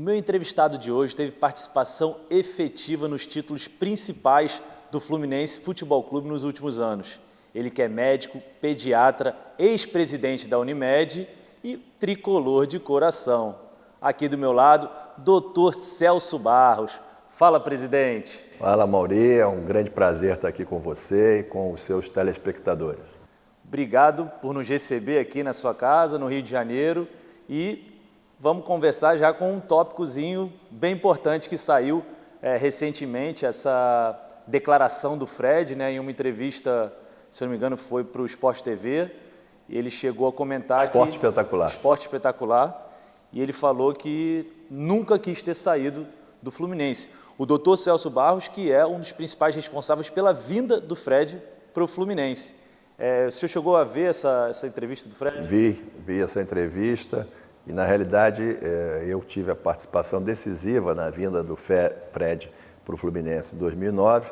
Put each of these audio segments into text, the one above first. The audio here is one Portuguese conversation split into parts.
O meu entrevistado de hoje teve participação efetiva nos títulos principais do Fluminense Futebol Clube nos últimos anos. Ele que é médico, pediatra, ex-presidente da Unimed e tricolor de coração. Aqui do meu lado, Dr. Celso Barros. Fala, presidente. Fala, Mauri. É um grande prazer estar aqui com você e com os seus telespectadores. Obrigado por nos receber aqui na sua casa, no Rio de Janeiro. E vamos conversar já com um tópicozinho bem importante que saiu recentemente, essa declaração do Fred, né, em uma entrevista, se eu não me engano, foi para o Sport TV, e ele chegou a comentar Esporte Espetacular. Esporte Espetacular, e ele falou que nunca quis ter saído do Fluminense. O doutor Celso Barros, que é um dos principais responsáveis pela vinda do Fred para o Fluminense. O senhor chegou a ver essa entrevista do Fred? Vi essa entrevista. E, na realidade, eu tive a participação decisiva na vinda do Fred para o Fluminense em 2009.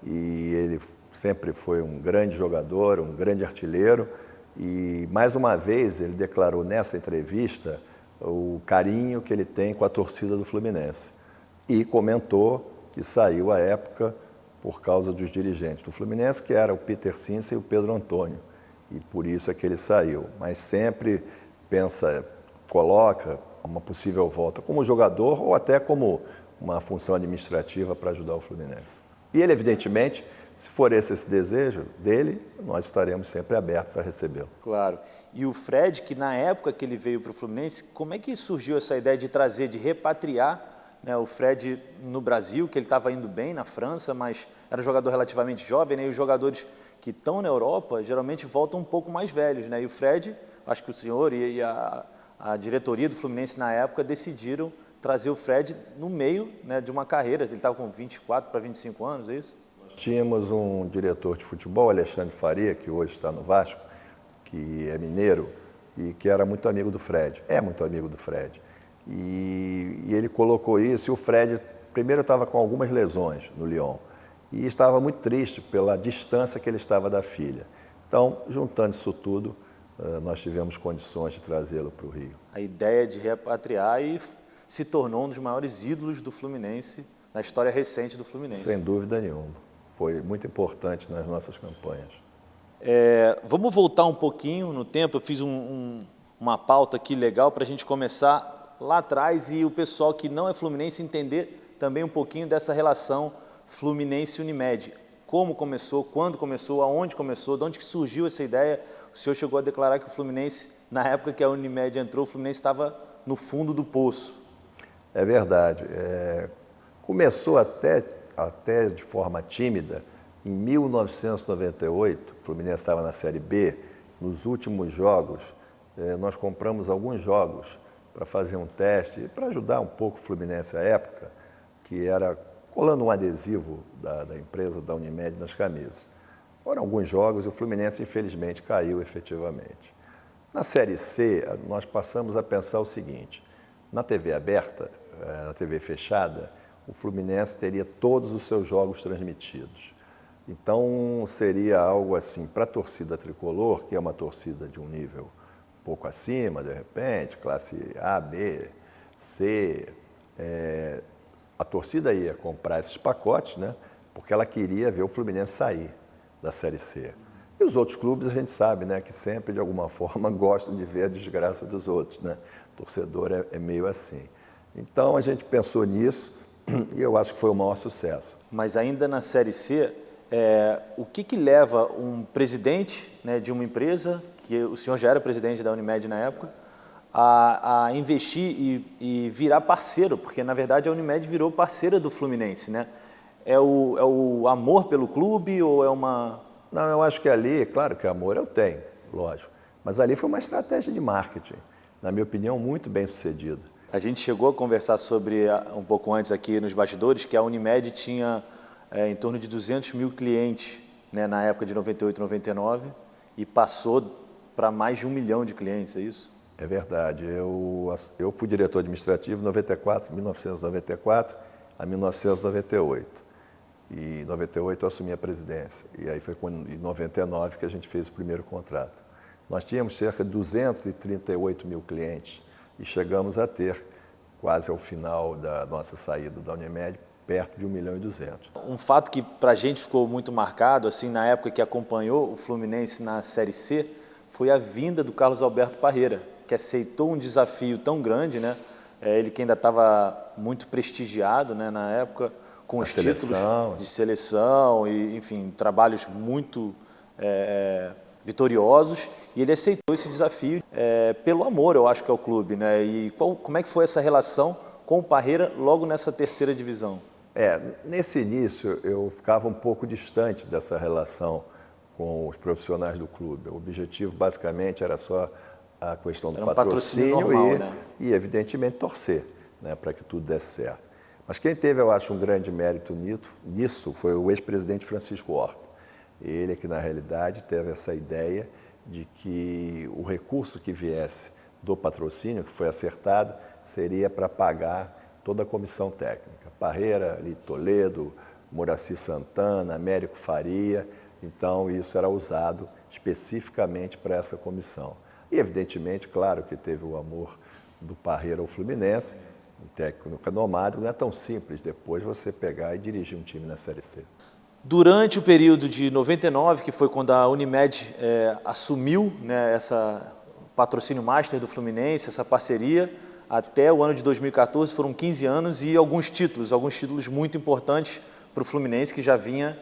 E ele sempre foi um grande jogador, um grande artilheiro. E, mais uma vez, ele declarou nessa entrevista o carinho que ele tem com a torcida do Fluminense. E comentou que saiu à época por causa dos dirigentes do Fluminense, que era o Peter Cíncer e o Pedro Antônio. E por isso é que ele saiu. Mas sempre coloca uma possível volta como jogador ou até como uma função administrativa para ajudar o Fluminense. E ele, evidentemente, se for esse desejo dele, nós estaremos sempre abertos a recebê-lo. Claro. E o Fred, que na época que ele veio para o Fluminense, como é que surgiu essa ideia de trazer, de repatriar, né, o Fred no Brasil, que ele estava indo bem na França, mas era um jogador relativamente jovem, né, e os jogadores que estão na Europa geralmente voltam um pouco mais velhos, né? E o Fred, acho que o senhor e a diretoria do Fluminense na época decidiram trazer o Fred no meio, né, de uma carreira. Ele estava com 24 para 25 anos, é isso? Tínhamos um diretor de futebol, Alexandre Faria, que hoje está no Vasco, que é mineiro e que era muito amigo do Fred. É muito amigo do Fred. E ele colocou isso, e o Fred primeiro estava com algumas lesões no Lyon e estava muito triste pela distância que ele estava da filha. Então, juntando isso tudo, nós tivemos condições de trazê-lo para o Rio. A ideia de repatriar e se tornou um dos maiores ídolos do Fluminense, na história recente do Fluminense. Sem dúvida nenhuma. Foi muito importante nas nossas campanhas. Vamos voltar um pouquinho no tempo. Eu fiz uma pauta aqui legal para a gente começar lá atrás e o pessoal que não é fluminense entender também um pouquinho dessa relação Fluminense-Unimed. Como começou, quando começou, aonde começou, de onde que surgiu essa ideia. O senhor chegou a declarar que o Fluminense, na época que a Unimed entrou, o Fluminense estava no fundo do poço. É verdade. Começou até de forma tímida. Em 1998, o Fluminense estava na Série B. Nos últimos jogos, nós compramos alguns jogos para fazer um teste, para ajudar um pouco o Fluminense à época, que era colando um adesivo da empresa, da Unimed, nas camisas. Foram alguns jogos e o Fluminense, infelizmente, caiu efetivamente. Na Série C, nós passamos a pensar o seguinte: na TV aberta, na TV fechada, o Fluminense teria todos os seus jogos transmitidos. Então, seria algo assim, para a torcida tricolor, que é uma torcida de um nível um pouco acima, de repente, classe A, B, C, a torcida ia comprar esses pacotes, né, porque ela queria ver o Fluminense sair da Série C. E os outros clubes, a gente sabe, né, que sempre, de alguma forma, gostam de ver a desgraça dos outros, né? O torcedor é meio assim. Então, a gente pensou nisso e eu acho que foi o maior sucesso. Mas ainda na Série C, o que leva um presidente, né, de uma empresa, que o senhor já era presidente da Unimed na época, a investir e virar parceiro? Porque, na verdade, a Unimed virou parceira do Fluminense, né? É o amor pelo clube ou é uma... Não, eu acho que ali, claro que amor eu tenho, lógico, mas ali foi uma estratégia de marketing, na minha opinião, muito bem sucedida. A gente chegou a conversar sobre, um pouco antes aqui nos bastidores, que a Unimed tinha em torno de 200 mil clientes, né, na época de 98, 99, e passou para mais de 1 milhão de clientes, é isso? É verdade. Eu fui diretor administrativo de 1994 a 1998. E em 98 eu assumi a presidência. E aí foi em 99 que a gente fez o primeiro contrato. Nós tínhamos cerca de 238 mil clientes e chegamos a ter quase ao final da nossa saída da Unimed, perto de 1.200.000. Um fato que para a gente ficou muito marcado, assim, na época que acompanhou o Fluminense na Série C, foi a vinda do Carlos Alberto Parreira, que aceitou um desafio tão grande, né? Ele que ainda estava muito prestigiado, né, na época, com os títulos de seleção e, enfim, trabalhos muito vitoriosos, e ele aceitou esse desafio pelo amor, eu acho que é o clube, né? E como é que foi essa relação com o Parreira logo nessa terceira divisão? Nesse início eu ficava um pouco distante dessa relação com os profissionais do clube. O objetivo basicamente era só a questão do patrocínio normal, né? E evidentemente torcer, né, para que tudo desse certo. Mas quem teve, eu acho, um grande mérito nisso foi o ex-presidente Francisco Horta. Ele que na realidade teve essa ideia de que o recurso que viesse do patrocínio, que foi acertado, seria para pagar toda a comissão técnica. Parreira, ali, Toledo, Moraci Santana, Américo Faria. Então, isso era usado especificamente para essa comissão. E, evidentemente, claro que teve o amor do Parreira ao Fluminense, um técnico nomádego, não é tão simples depois você pegar e dirigir um time na Série C. Durante o período de 99, que foi quando a Unimed assumiu, né, essa patrocínio master do Fluminense, essa parceria, até o ano de 2014 foram 15 anos e alguns títulos muito importantes para o Fluminense, que já vinha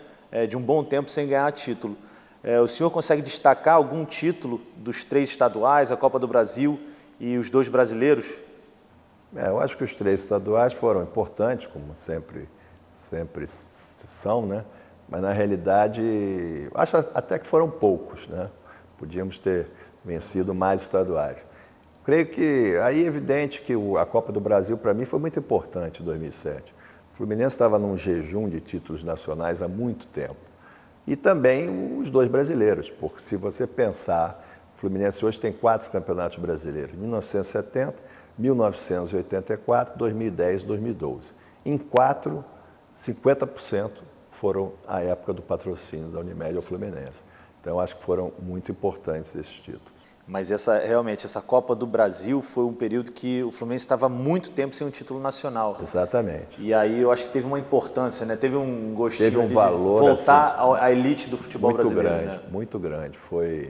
de um bom tempo sem ganhar título. O senhor consegue destacar algum título dos 3 estaduais, a Copa do Brasil e os 2 brasileiros? Eu acho que os 3 estaduais foram importantes, como sempre são, né? Mas na realidade, acho até que foram poucos, né? Podíamos ter vencido mais estaduais. Creio que aí é evidente que a Copa do Brasil para mim foi muito importante em 2007. O Fluminense estava num jejum de títulos nacionais há muito tempo. E também os 2 brasileiros, porque se você pensar, o Fluminense hoje tem 4 campeonatos brasileiros, 1970, 1984, 2010 e 2012. Em 4, 50% foram a época do patrocínio da Unimed ao Fluminense. Então, acho que foram muito importantes esses títulos. Mas realmente, essa Copa do Brasil foi um período que o Fluminense estava muito tempo sem um título nacional. Exatamente. E aí eu acho que teve uma importância, né? Teve um gostinho teve um valor, de voltar assim, à elite do futebol muito brasileiro. Grande, né? Muito grande. Foi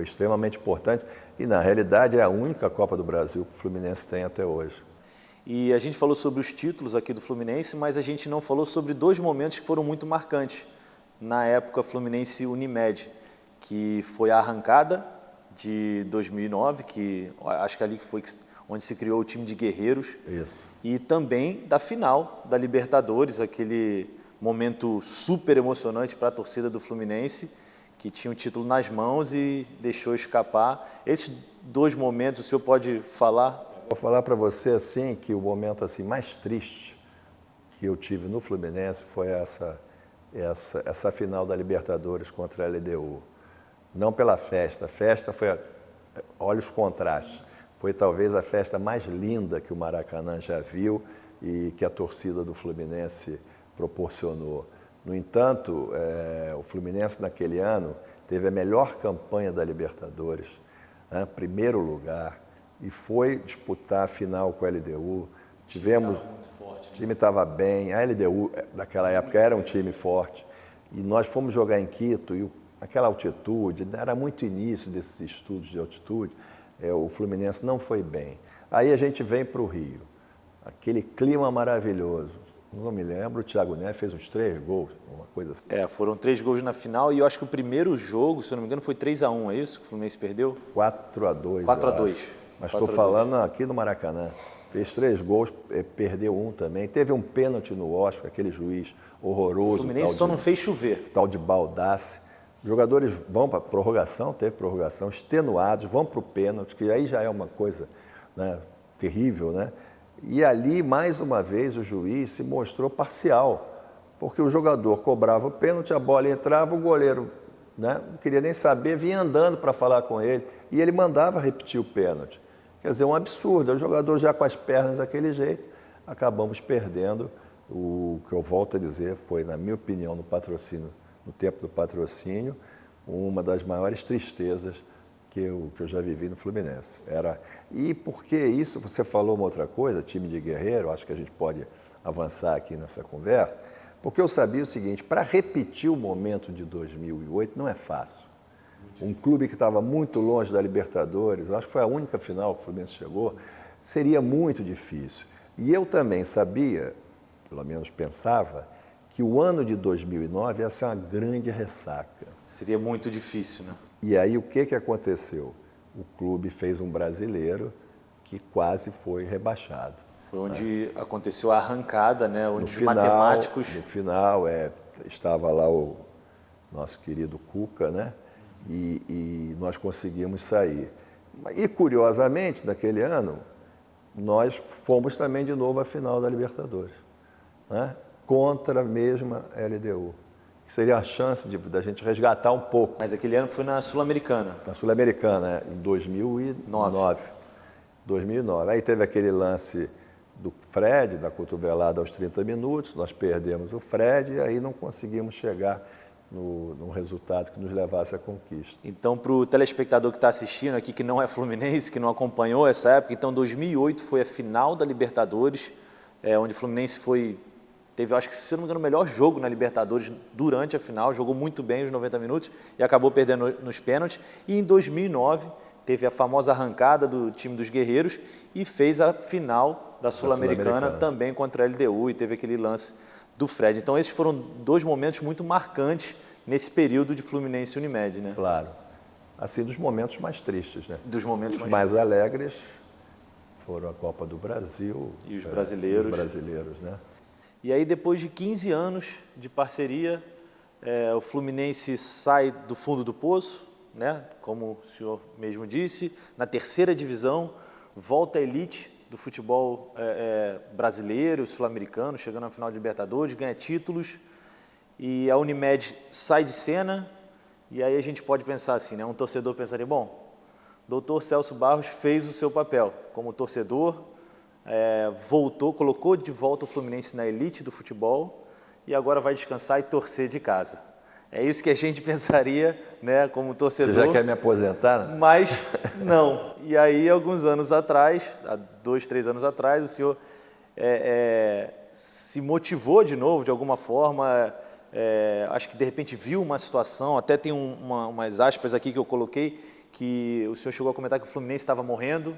extremamente importante. E, na realidade, é a única Copa do Brasil que o Fluminense tem até hoje. E a gente falou sobre os títulos aqui do Fluminense, mas a gente não falou sobre 2 momentos que foram muito marcantes na época Fluminense Unimed, que foi a arrancada de 2009, que acho que ali foi onde se criou o time de guerreiros. Isso. E também da final da Libertadores, aquele momento super emocionante para a torcida do Fluminense, que tinha o título nas mãos e deixou escapar. Esses 2 momentos, o senhor pode falar? Vou falar para você assim que o momento assim mais triste que eu tive no Fluminense foi essa final da Libertadores contra a LDU. Não pela festa, a festa foi, olha os contrastes, foi talvez a festa mais linda que o Maracanã já viu e que a torcida do Fluminense proporcionou. No entanto, o Fluminense naquele ano teve a melhor campanha da Libertadores, né, primeiro lugar, e foi disputar a final com a LDU. O time estava bem, a LDU naquela época era um time forte, e nós fomos jogar em Quito, e aquela altitude, era muito início desses estudos de altitude, o Fluminense não foi bem. Aí a gente vem para o Rio, aquele clima maravilhoso. Não me lembro, o Thiago Neves fez uns 3 gols, uma coisa assim. Foram 3 gols na final e eu acho que o primeiro jogo, se eu não me engano, foi 3-1, é isso que o Fluminense perdeu? 4-2. 4-2. Mas estou falando aqui no Maracanã. Fez 3 gols, perdeu um também. Teve um pênalti no Oscar, aquele juiz horroroso. O Fluminense só não fez chover. Tal de Baldassi. Os jogadores vão para a prorrogação, teve prorrogação, extenuados, vão para o pênalti, que aí já é uma coisa, né, terrível, né? E ali, mais uma vez, o juiz se mostrou parcial, porque o jogador cobrava o pênalti, a bola entrava, o goleiro, né, não queria nem saber, vinha andando para falar com ele, e ele mandava repetir o pênalti. Quer dizer, um absurdo, o jogador já com as pernas daquele jeito, acabamos perdendo. O que eu volto a dizer foi, na minha opinião, no tempo do patrocínio, uma das maiores tristezas que eu já vivi no Fluminense. E por que isso? Você falou uma outra coisa, time de guerreiro, acho que a gente pode avançar aqui nessa conversa, porque eu sabia o seguinte, para repetir o momento de 2008 não é fácil. Um clube que estava muito longe da Libertadores, eu acho que foi a única final que o Fluminense chegou, seria muito difícil. E eu também sabia, pelo menos pensava, que o ano de 2009 ia ser uma grande ressaca. Seria muito difícil, né? E aí o que aconteceu? O clube fez um brasileiro que quase foi rebaixado. Foi onde aconteceu a arrancada, né? Onde os final, matemáticos... No final, estava lá o nosso querido Cuca, né? E nós conseguimos sair. E, curiosamente, naquele ano, nós fomos também de novo à final da Libertadores, né? Contra a mesma LDU. Que seria a chance da gente resgatar um pouco. Mas aquele ano foi na Sul-Americana. Na Sul-Americana, em 2009. 2009. Aí teve aquele lance do Fred, da cotovelada aos 30 minutos, nós perdemos o Fred e aí não conseguimos chegar num resultado que nos levasse à conquista. Então, para o telespectador que está assistindo aqui, que não é fluminense, que não acompanhou essa época, então 2008 foi a final da Libertadores, onde o Fluminense teve, acho que, se não me engano, o melhor jogo na Libertadores durante a final, jogou muito bem os 90 minutos e acabou perdendo nos pênaltis. E em 2009 teve a famosa arrancada do time dos Guerreiros e fez a final da Sul-Americana também contra a LDU e teve aquele lance do Fred. Então esses foram dois momentos muito marcantes nesse período de Fluminense e Unimed, né? Claro. Assim, dos momentos mais tristes, né? Dos momentos mais alegres foram a Copa do Brasil e os brasileiros. Né? E aí, depois de 15 anos de parceria, o Fluminense sai do fundo do poço, né? Como o senhor mesmo disse, na terceira divisão, volta à elite do futebol brasileiro, sul-americano, chegando na final de Libertadores, ganha títulos, e a Unimed sai de cena, e aí a gente pode pensar assim, né? Um torcedor pensaria, bom, doutor Celso Barros fez o seu papel como torcedor, voltou, colocou de volta o Fluminense na elite do futebol e agora vai descansar e torcer de casa. É isso que a gente pensaria, né, como torcedor. Você já quer me aposentar? Né? Mas não. E aí, alguns anos atrás, há 2, 3 anos atrás, o senhor se motivou de novo, de alguma forma, acho que de repente viu uma situação, até tem umas aspas aqui que eu coloquei, que o senhor chegou a comentar que o Fluminense estava morrendo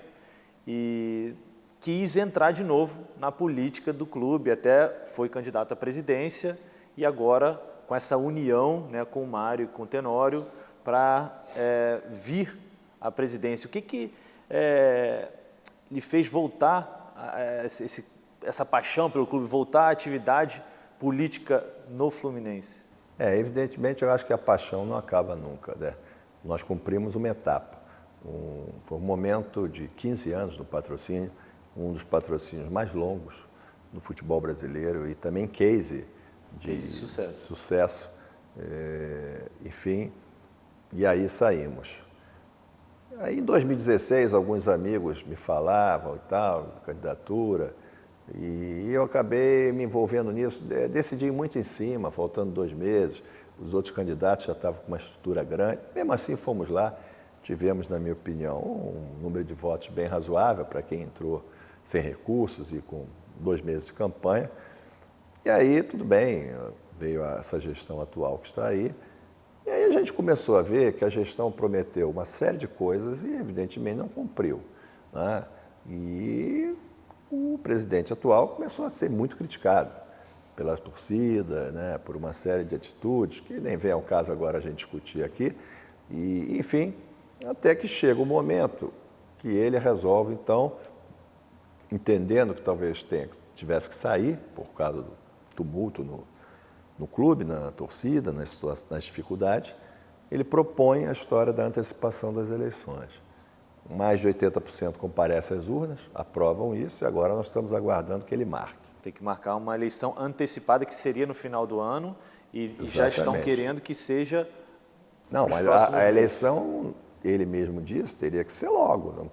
e quis entrar de novo na política do clube, até foi candidato à presidência e agora com essa união, né, com o Mário e com o Tenório para vir à presidência. O que lhe fez voltar, essa paixão pelo clube, voltar à atividade política no Fluminense? Evidentemente, eu acho que a paixão não acaba nunca, né? Nós cumprimos uma etapa. Foi um momento de 15 anos no patrocínio, um dos patrocínios mais longos do futebol brasileiro e também case de sucesso. Enfim, e aí saímos. Aí em 2016, alguns amigos me falavam e tal, candidatura, e eu acabei me envolvendo nisso, decidi muito em cima, faltando 2 meses, os outros candidatos já estavam com uma estrutura grande, mesmo assim fomos lá, tivemos, na minha opinião, um número de votos bem razoável para quem entrou sem recursos e com 2 meses de campanha. E aí, tudo bem, veio essa gestão atual que está aí. E aí a gente começou a ver que a gestão prometeu uma série de coisas e, evidentemente, não cumpriu, né? E o presidente atual começou a ser muito criticado pela torcida, né? Por uma série de atitudes, que nem vem ao caso agora a gente discutir aqui. E, enfim, até que chega o momento que ele resolve, então, entendendo que talvez tivesse que sair por causa do tumulto no clube, na torcida, nas dificuldades, ele propõe a história da antecipação das eleições. Mais de 80% comparecem às urnas, aprovam isso e agora nós estamos aguardando que ele marque. Tem que marcar uma eleição antecipada que seria no final do ano e já estão querendo que seja... Não, mas a eleição, ele mesmo disse, teria que ser logo, não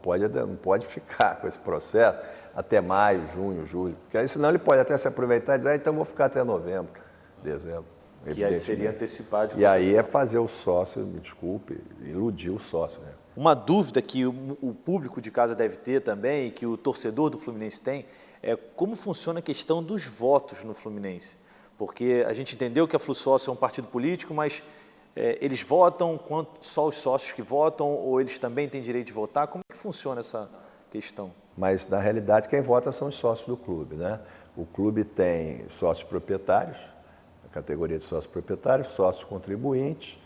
pode ficar com esse processo até maio, junho, julho, porque aí senão ele pode até se aproveitar e dizer, então vou ficar até novembro, dezembro. Que aí seria antecipado. E aí é fazer o sócio, me desculpe, iludir o sócio, né? Uma dúvida que o público de casa deve ter também, e que o torcedor do Fluminense tem, é como funciona a questão dos votos no Fluminense. Porque a gente entendeu que a FluSócio é um partido político, mas eles votam, só os sócios que votam, ou eles também têm direito de votar? Como é que funciona essa questão? Mas, na realidade, quem vota são os sócios do clube, né? O clube tem sócios proprietários, a categoria de sócios proprietários, sócios contribuintes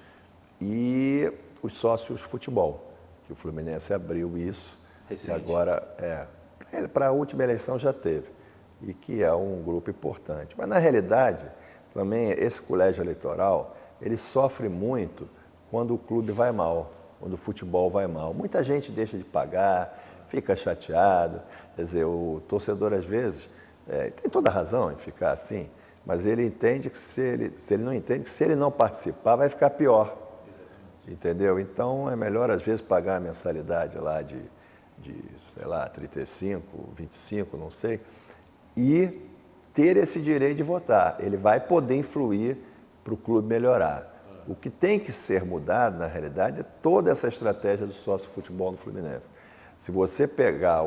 e os sócios futebol, que o Fluminense abriu isso. Recente. E agora, para a última eleição já teve, e que é um grupo importante. Mas, na realidade, também esse colégio eleitoral, ele sofre muito quando o clube vai mal, quando o futebol vai mal. Muita gente deixa de pagar, fica chateado. Quer dizer, o torcedor, às vezes, tem toda a razão em ficar assim, mas ele entende que se ele não entende que se ele não participar, vai ficar pior. Entendeu? Então, é melhor, às vezes, pagar a mensalidade lá de sei lá, 35, 25, não sei, e ter esse direito de votar. Ele vai poder influir para o clube melhorar. O que tem que ser mudado, na realidade, é toda essa estratégia do sócio futebol no Fluminense. Se você pegar,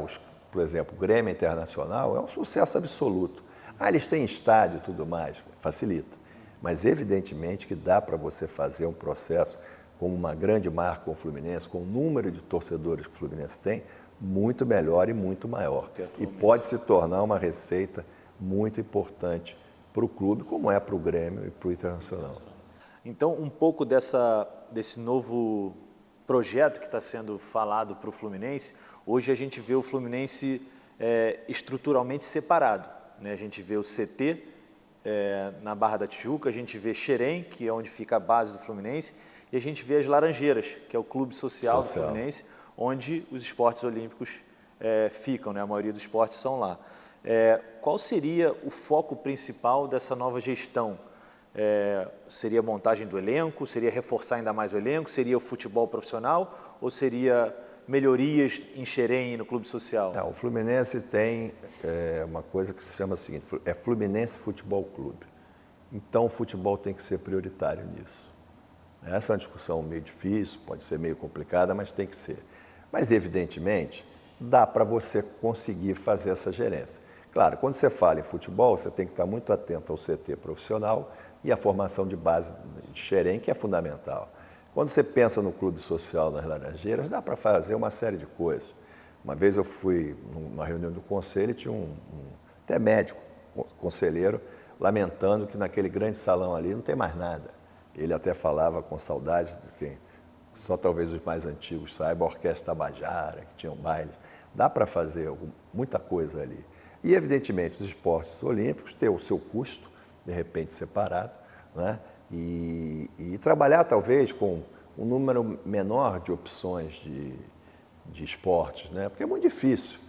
por exemplo, o Grêmio Internacional, é um sucesso absoluto. Eles têm estádio e tudo mais, facilita. Mas, evidentemente, que dá para você fazer um processo como uma grande marca com o Fluminense, com o número de torcedores que o Fluminense tem, muito melhor e muito maior. E pode se tornar uma receita muito importante para o clube, como é para o Grêmio e para o Internacional. Então, um pouco desse novo projeto que está sendo falado para o Fluminense, hoje a gente vê o Fluminense estruturalmente separado, né? A gente vê o CT na Barra da Tijuca, a gente vê Xerém, que é onde fica a base do Fluminense, e a gente vê as Laranjeiras, que é o clube social do Fluminense, onde os esportes olímpicos ficam, né? A maioria dos esportes são lá. Qual seria o foco principal dessa nova gestão? Seria a montagem do elenco? Seria reforçar ainda mais o elenco? Seria o futebol profissional? Ou seria melhorias em Xerém e no clube social? O Fluminense tem uma coisa que se chama o seguinte, é Fluminense Futebol Clube. Então, o futebol tem que ser prioritário nisso. Essa é uma discussão meio difícil, pode ser meio complicada, mas tem que ser. Mas, evidentemente, dá para você conseguir fazer essa gerência. Claro, quando você fala em futebol, você tem que estar muito atento ao CT profissional e à formação de base de Xerém, que é fundamental. Quando você pensa no clube social nas Laranjeiras, dá para fazer uma série de coisas. Uma vez eu fui numa reunião do conselho e tinha até médico, conselheiro, lamentando que naquele grande salão ali não tem mais nada. Ele até falava com saudades de quem, só talvez os mais antigos saibam, a Orquestra Tabajara, que tinha um baile. Dá para fazer muita coisa ali. E, evidentemente, os esportes olímpicos têm o seu custo, de repente separado, né? E trabalhar talvez com um número menor de opções de esportes, né? Porque é muito difícil.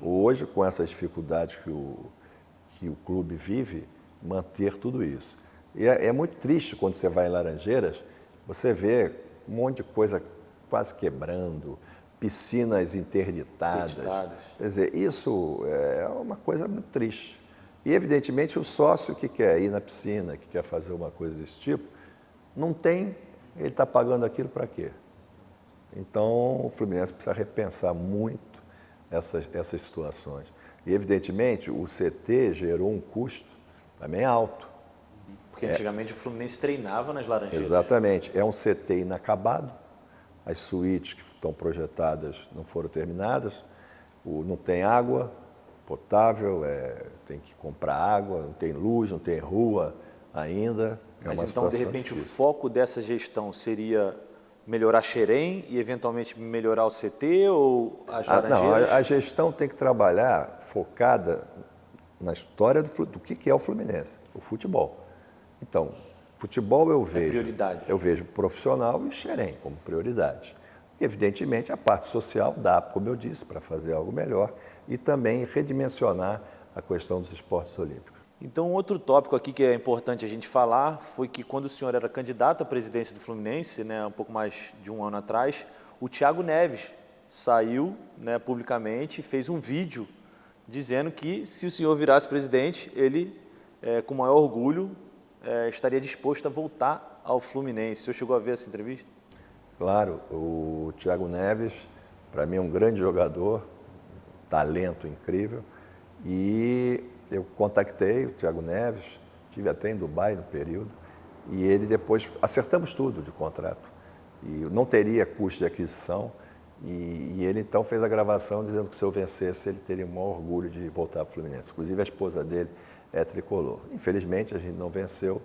Hoje, com essas dificuldades que o clube vive, manter tudo isso. E é muito triste quando você vai em Laranjeiras, você vê um monte de coisa quase quebrando, piscinas interditadas. Quer dizer, isso é uma coisa muito triste. E, evidentemente, o sócio que quer ir na piscina, que quer fazer uma coisa desse tipo, não tem, ele está pagando aquilo para quê? Então, o Fluminense precisa repensar muito essas situações. E, evidentemente, o CT gerou um custo também alto. Porque antigamente o Fluminense treinava nas Laranjeiras. Exatamente. É um CT inacabado, as suítes que estão projetadas não foram terminadas, não tem água potável, tem que comprar água, não tem luz, não tem rua ainda. Mas então, de repente, difícil. O foco dessa gestão seria melhorar Xerém e, eventualmente, melhorar o CT ou as Laranjeiras? Não, a gestão tem que trabalhar focada na história do que é o Fluminense, o futebol. Então, futebol eu vejo profissional e Xerém como prioridade. E, evidentemente, a parte social dá, como eu disse, para fazer algo melhor e também redimensionar a questão dos esportes olímpicos. Então, outro tópico aqui que é importante a gente falar foi que quando o senhor era candidato à presidência do Fluminense, né, um pouco mais de um ano atrás, o Thiago Neves saiu, né, publicamente e fez um vídeo dizendo que se o senhor virasse presidente, ele, com maior orgulho, estaria disposto a voltar ao Fluminense. O senhor chegou a ver essa entrevista? Claro, o Thiago Neves, para mim, é um grande jogador, talento incrível. E eu contactei o Thiago Neves, estive até em Dubai no período, e ele depois, acertamos tudo de contrato. E não teria custo de aquisição, e ele então fez a gravação dizendo que se eu vencesse, ele teria o maior orgulho de voltar para o Fluminense. Inclusive a esposa dele é tricolor. Infelizmente a gente não venceu,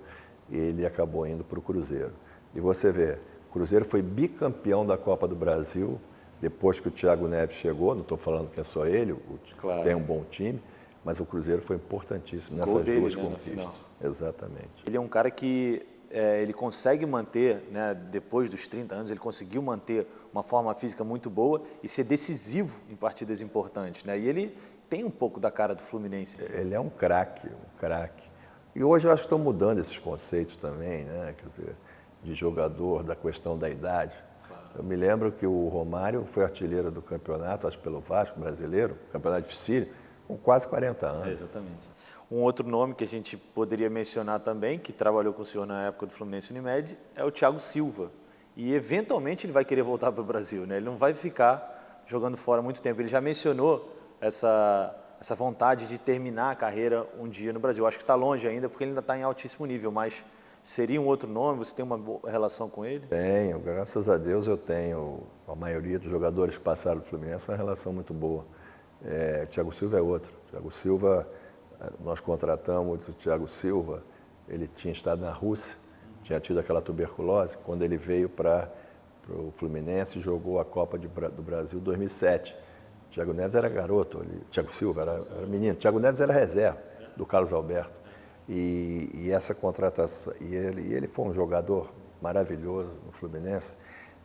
e ele acabou indo para o Cruzeiro. E você vê, o Cruzeiro foi bicampeão da Copa do Brasil, depois que o Thiago Neves chegou, não estou falando que é só ele, Claro. Tem um bom time, mas o Cruzeiro foi importantíssimo nessas Gol dele, duas né, conquistas. Exatamente. Ele é um cara que ele consegue manter, né, depois dos 30 anos, ele conseguiu manter uma forma física muito boa e ser decisivo em partidas importantes, né? E ele tem um pouco da cara do Fluminense. Ele é um craque, um craque. E hoje eu acho que estão mudando esses conceitos também, né? Quer dizer, de jogador, da questão da idade. Claro. Eu me lembro que o Romário foi artilheiro do campeonato, acho pelo Vasco brasileiro, campeonato difícil, com quase 40 anos. Exatamente. Um outro nome que a gente poderia mencionar também, que trabalhou com o senhor na época do Fluminense Unimed, é o Thiago Silva. E eventualmente ele vai querer voltar para o Brasil, né? Ele não vai ficar jogando fora muito tempo. Ele já mencionou essa vontade de terminar a carreira um dia no Brasil. Acho que está longe ainda, porque ele ainda está em altíssimo nível, mas seria um outro nome? Você tem uma boa relação com ele? Tenho, graças a Deus eu tenho. A maioria dos jogadores que passaram do Fluminense uma relação muito boa. Thiago Silva é outro. Thiago Silva, nós contratamos o Thiago Silva, ele tinha estado na Rússia, tinha tido aquela tuberculose, quando ele veio para o Fluminense, jogou a Copa do Brasil 2007. Thiago Neves era garoto, Thiago Silva era menino, Thiago Neves era reserva do Carlos Alberto. E essa contratação, e ele foi um jogador maravilhoso no Fluminense,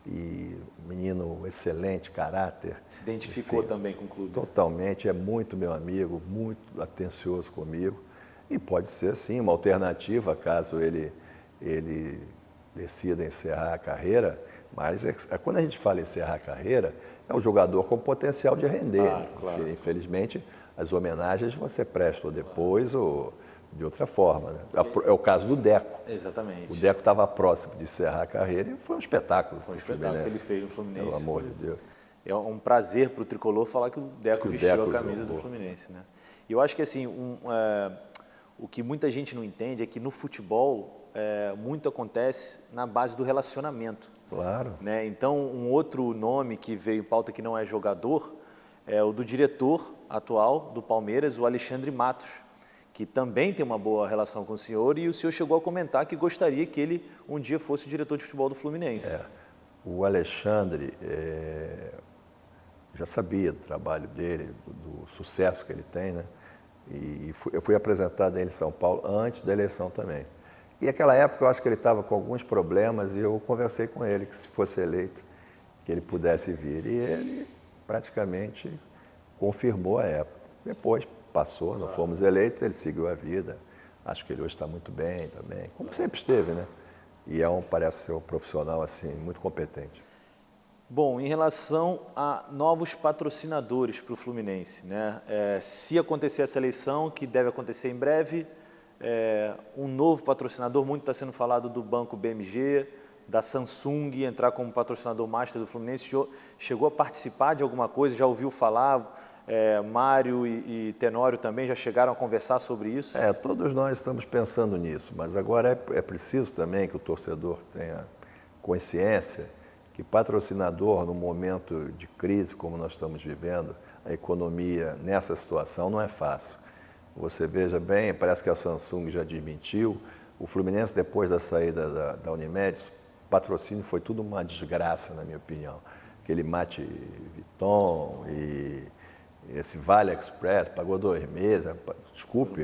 e menino excelente, caráter. Se identificou também com o clube? Totalmente, é muito meu amigo, muito atencioso comigo. E pode ser, sim, uma alternativa caso ele decida encerrar a carreira, mas quando a gente fala em encerrar a carreira, é um jogador com potencial de render. Claro. Infelizmente, as homenagens você presta depois ou de outra forma, né? É o caso do Deco. Exatamente. O Deco estava próximo de encerrar a carreira e foi um espetáculo. Foi um espetáculo que ele fez no Fluminense. Pelo amor de Deus. É um prazer para o tricolor falar que o Deco vestiu a camisa do Fluminense, né? E eu acho que assim, o que muita gente não entende é que no futebol muito acontece na base do relacionamento. Claro. Né? Então, um outro nome que veio em pauta que não é jogador é o do diretor atual do Palmeiras, o Alexandre Matos, que também tem uma boa relação com o senhor, e o senhor chegou a comentar que gostaria que ele um dia fosse o diretor de futebol do Fluminense. O Alexandre, já sabia do trabalho dele, do sucesso que ele tem, né? E eu fui apresentado a ele em São Paulo antes da eleição também. E naquela época eu acho que ele estava com alguns problemas e eu conversei com ele que se fosse eleito, que ele pudesse vir. E ele praticamente confirmou a época. Depois passou, nós fomos eleitos, ele seguiu a vida. Acho que ele hoje está muito bem também, como sempre esteve, né? E parece ser um profissional assim, muito competente. Bom, em relação a novos patrocinadores para o Fluminense, né? Se acontecer essa eleição, que deve acontecer em breve, um novo patrocinador, muito está sendo falado do Banco BMG, da Samsung entrar como patrocinador master do Fluminense. Chegou a participar de alguma coisa, já ouviu falar? Mário e Tenório também já chegaram a conversar sobre isso? Todos nós estamos pensando nisso, mas agora é preciso também que o torcedor tenha consciência que patrocinador, num momento de crise como nós estamos vivendo, a economia nessa situação não é fácil. Você veja bem, parece que a Samsung já desmentiu, o Fluminense depois da saída da Unimed, o patrocínio foi tudo uma desgraça, na minha opinião. Aquele Mate Vuitton e esse Vale Express, pagou 2 meses, desculpe,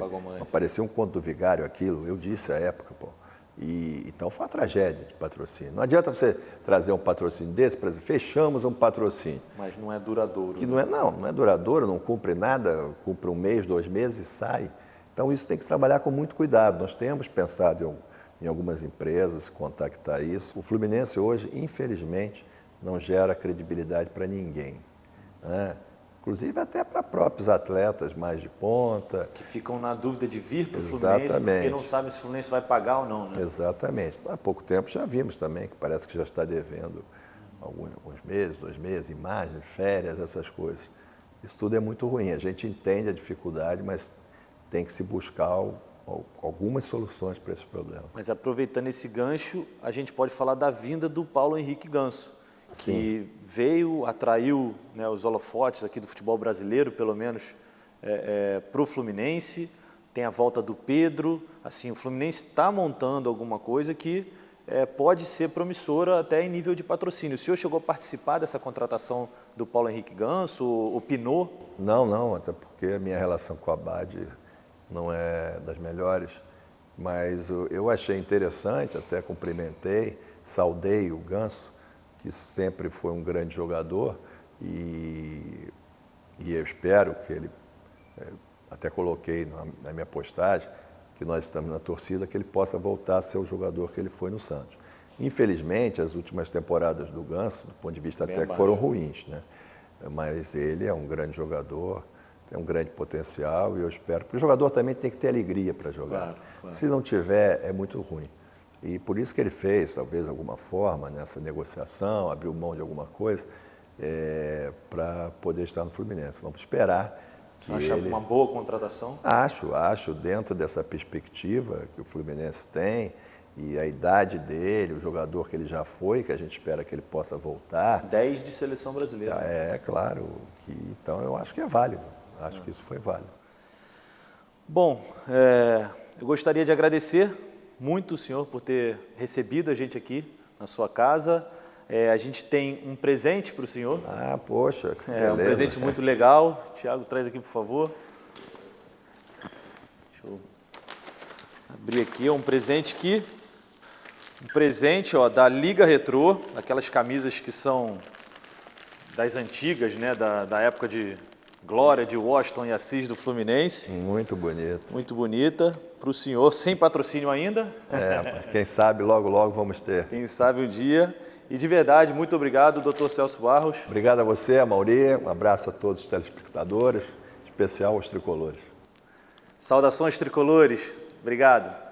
parecia um conto do vigário aquilo, eu disse à época, pô. Então foi uma tragédia de patrocínio. Não adianta você trazer um patrocínio desse, por exemplo, fechamos um patrocínio. Mas não é duradouro. Que não é duradouro, não cumpre nada, cumpre 1 mês, 2 meses e sai. Então isso tem que trabalhar com muito cuidado. Nós temos pensado em algumas empresas, contactar isso. O Fluminense hoje, infelizmente, não gera credibilidade para ninguém, né? Inclusive até para próprios atletas mais de ponta. Que ficam na dúvida de vir para o Fluminense, porque não sabem se o Fluminense vai pagar ou não, né? Exatamente. Há pouco tempo já vimos também, que parece que já está devendo alguns meses, 2 meses, imagens, férias, essas coisas. Isso tudo é muito ruim. A gente entende a dificuldade, mas tem que se buscar algumas soluções para esse problema. Mas aproveitando esse gancho, a gente pode falar da vinda do Paulo Henrique Ganso, que veio, atraiu, né, os holofotes aqui do futebol brasileiro, pelo menos para o Fluminense. Tem a volta do Pedro. Assim, o Fluminense está montando alguma coisa que pode ser promissora até em nível de patrocínio. O senhor chegou a participar dessa contratação do Paulo Henrique Ganso, opinou? Não, até porque a minha relação com a Abade não é das melhores, mas eu achei interessante, até cumprimentei, saudei o Ganso, que sempre foi um grande jogador, e eu espero que ele, até coloquei na minha postagem, que nós estamos na torcida, que ele possa voltar a ser o jogador que ele foi no Santos. Infelizmente, as últimas temporadas do Ganso, do ponto de vista técnico, foram ruins, né? Mas ele é um grande jogador, tem um grande potencial, e eu espero, porque o jogador também tem que ter alegria para jogar. Claro. Se não tiver, é muito ruim. E por isso que ele fez, talvez, alguma forma, nessa negociação, abriu mão de alguma coisa, para poder estar no Fluminense. Vamos esperar. Você acha uma boa contratação? Acho, dentro dessa perspectiva que o Fluminense tem, e a idade dele, o jogador que ele já foi, que a gente espera que ele possa voltar. 10 de seleção brasileira. Claro. Então eu acho que é válido. Acho que isso foi válido. Bom, eu gostaria de agradecer muito o senhor por ter recebido a gente aqui na sua casa. A gente tem um presente para o senhor. Poxa, que beleza. Um presente muito legal. Tiago, traz aqui, por favor. Deixa eu abrir aqui. É um presente da Liga Retrô, aquelas camisas que são das antigas, né, da época de glória de Washington e Assis do Fluminense. Muito bonito. Muito bonita. Para o senhor, sem patrocínio ainda. Mas quem sabe logo, logo vamos ter. Quem sabe um dia. E de verdade, muito obrigado, Dr. Celso Barros. Obrigado a você, Amauri. Um abraço a todos os telespectadores, em especial aos tricolores. Saudações tricolores. Obrigado.